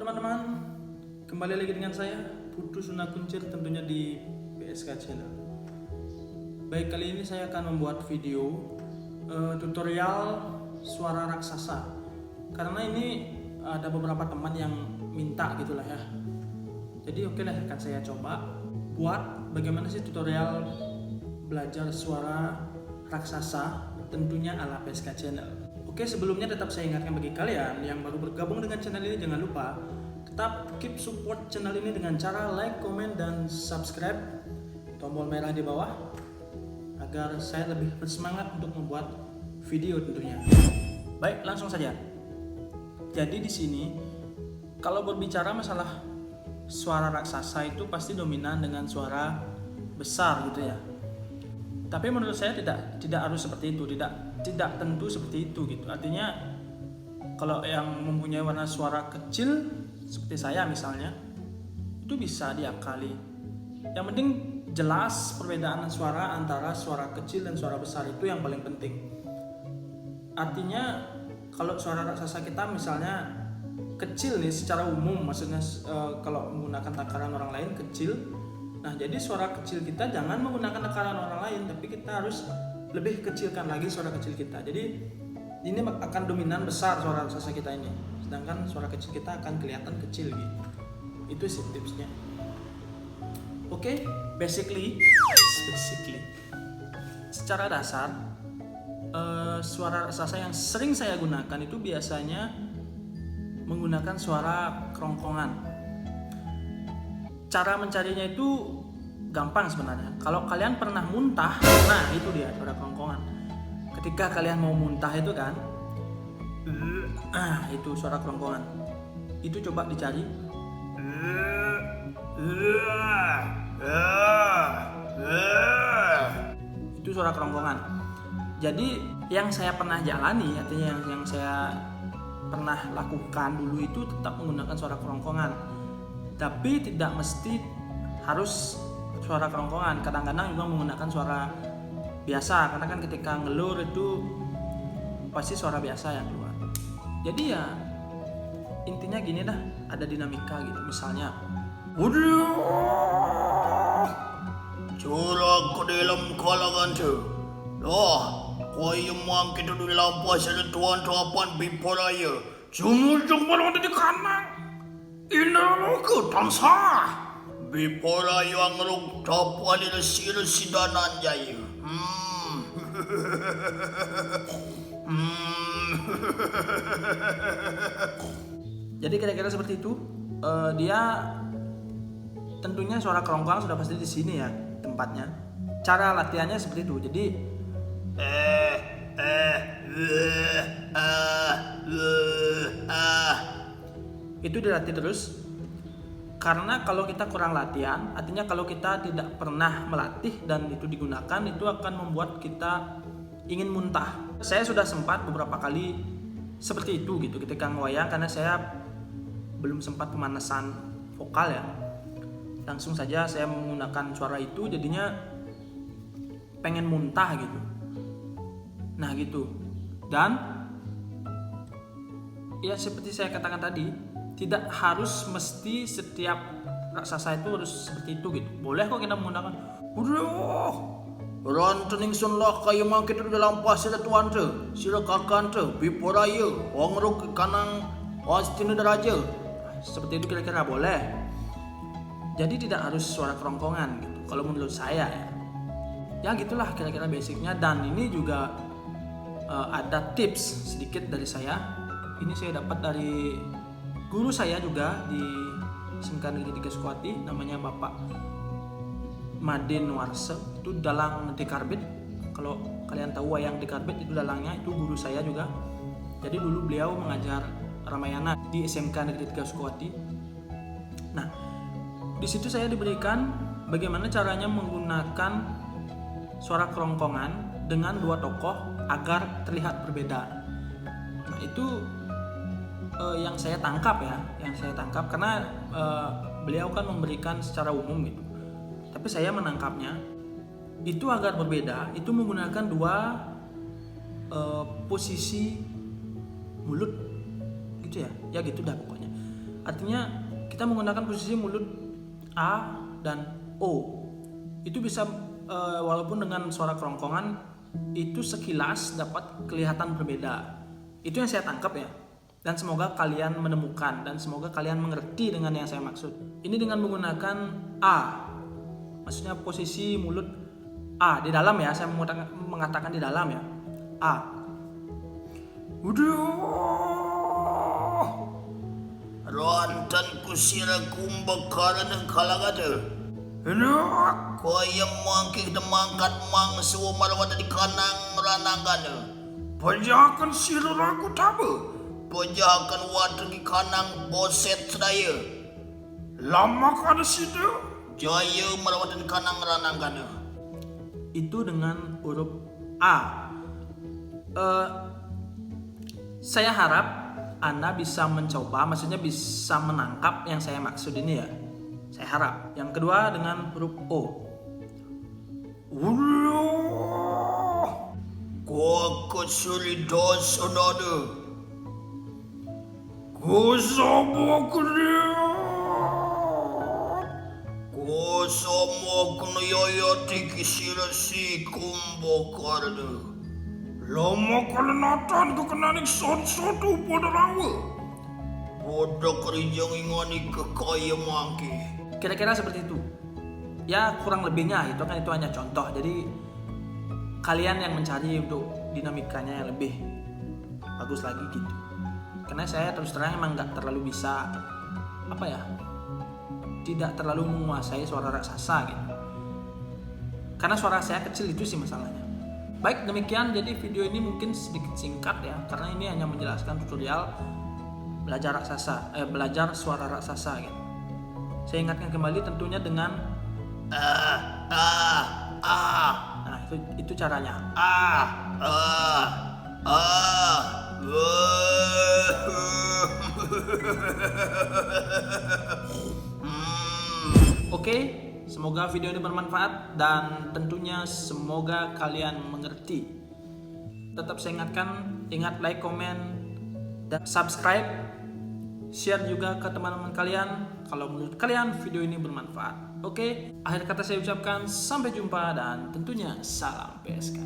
teman-teman, kembali lagi dengan saya Putu Suna Kuncir, tentunya di PSK Channel. Baik, kali ini saya akan membuat video tutorial suara raksasa. Karena ini ada beberapa teman yang minta gitulah ya. Jadi oke lah, akan saya coba buat bagaimana sih tutorial belajar suara raksasa, tentunya ala PSK Channel. Oke, sebelumnya tetap saya ingatkan bagi kalian yang baru bergabung dengan channel ini, jangan lupa tetap keep support channel ini dengan cara like, comment, dan subscribe, tombol merah di bawah, agar saya lebih bersemangat untuk membuat video tentunya. Baik, langsung saja. Jadi di sini kalau berbicara masalah suara raksasa itu pasti dominan dengan suara besar gitu ya. Tapi menurut saya tidak harus seperti itu, tidak tentu seperti itu gitu. Artinya kalau yang mempunyai warna suara kecil seperti saya misalnya, itu bisa diakali. Yang penting jelas perbedaan suara antara suara kecil dan suara besar, itu yang paling penting. Artinya kalau suara raksasa kita misalnya kecil nih secara umum, maksudnya kalau menggunakan takaran orang lain kecil. Nah, jadi suara kecil kita jangan menggunakan takaran orang lain, tapi kita harus lebih kecilkan lagi suara kecil kita. Jadi ini akan dominan besar suara raksasa kita ini, sedangkan suara kecil kita akan kelihatan kecil gitu. Itu sih tipsnya. Oke, basically secara dasar suara raksasa yang sering saya gunakan itu biasanya menggunakan suara kerongkongan. Cara mencarinya itu gampang sebenarnya. Kalau kalian pernah muntah, nah itu dia suara kerongkongan. Ketika kalian mau muntah itu kan, itu suara kerongkongan. Itu coba dicari. Itu suara kerongkongan. Jadi yang saya pernah jalani, artinya yang saya pernah lakukan dulu itu tetap menggunakan suara kerongkongan. Tapi tidak mesti harus suara kerongkongan. Kadang-kadang juga menggunakan suara biasa, karena kan ketika ngelur itu pasti suara biasa yang keluar. Jadi ya intinya gini dah, ada dinamika gitu. Misalnya, curang ke dalam kalangan tu. Kau yang mang kita di lampau saja tuan-tuan biporaya. Jumur ada di kanan. Ina ke tansa. Biporaya yang ruk tapuan di sidanan jaya. Jadi kira-kira seperti itu. Dia tentunya suara kerongkongan sudah pasti di sini ya tempatnya. Cara latihannya seperti itu. Jadi itu dilatih terus. Karena kalau kita kurang latihan, artinya kalau kita tidak pernah melatih dan itu digunakan, itu akan membuat kita ingin muntah. Saya sudah sempat beberapa kali seperti itu gitu ketika ngoyang, karena saya belum sempat pemanasan vokal ya. Langsung saja saya menggunakan suara itu, jadinya pengen muntah gitu. Nah gitu. Dan ya seperti saya katakan tadi, tidak harus mesti setiap raksasa itu harus seperti itu gitu. Boleh kok kita menggunakan Rantening sun lah kayu mang kita di lampau sila tuan tu, sila kakan tu, biporaya, orang ruk kanang wastina deraja. Seperti itu kira-kira boleh. Jadi tidak harus suara kerongkongan gitu. Kalau menurut saya ya. Ya gitulah kira-kira basicnya. Dan ini juga ada tips sedikit dari saya. Ini saya dapat dari guru saya juga di SMK Negeri 3 Sukawati, namanya Bapak Madin Warse. Itu dalang Dekarbit. Kalau kalian tahu wayang Dekarbit, itu dalangnya, itu guru saya juga. Jadi dulu beliau mengajar Ramayana di SMK Negeri 3 Sukawati. Nah, di situ saya diberikan bagaimana caranya menggunakan suara kerongkongan dengan dua tokoh agar terlihat berbeda. Nah, itu yang saya tangkap karena beliau kan memberikan secara umum gitu. Tapi saya menangkapnya itu agar berbeda, itu menggunakan dua posisi mulut gitu ya gitu dah pokoknya. artinya kita menggunakan posisi mulut A dan O. Itu bisa walaupun dengan suara kerongkongan itu sekilas dapat kelihatan berbeda. Itu yang saya tangkap ya. Dan semoga kalian menemukan dan semoga kalian mengerti dengan yang saya maksud. Ini dengan menggunakan A. Maksudnya posisi mulut A di dalam ya, saya mengatakan di dalam ya. A. Udah. Rantan kusira kumbakaran ng kalagata. Enak. Kaya mangkik na mangkat mang sumarwata di kanang ranangan. Pajakan siluraku tabu. Pajakan watu di kanang boset sedaya. Lama kada situ. Jaya marawat di kanang ranangan. Itu dengan huruf A. Saya harap Anda bisa mencoba, maksudnya bisa menangkap yang saya maksud ini ya. Saya harap. Yang kedua dengan huruf O. Ko kesulitas onada. Ko sabok dia. Ko somok no yoyoti kisira si kumbakarana. Lama kalenatan kekenanik sot-sotu pada rawa. Bodoh kerjang ingani kekaya mangki. Kira-kira seperti itu. Ya kurang lebihnya itu kan, itu hanya contoh. Jadi kalian yang mencari untuk dinamikanya yang lebih bagus lagi gitu. Karena saya terus terang emang nggak terlalu bisa tidak terlalu menguasai suara raksasa gitu. Karena suara saya kecil, itu sih masalahnya. Baik, demikian jadi video ini mungkin sedikit singkat ya, karena ini hanya menjelaskan tutorial belajar suara raksasa gitu. Saya ingatkan kembali tentunya dengan nah itu caranya. Oke, semoga video ini bermanfaat dan tentunya semoga kalian mengerti. Tetap saya ingatkan, ingat like, komen, dan subscribe. Share juga ke teman-teman kalian kalau menurut kalian video ini bermanfaat. Oke, akhir kata saya ucapkan sampai jumpa dan tentunya salam PSK.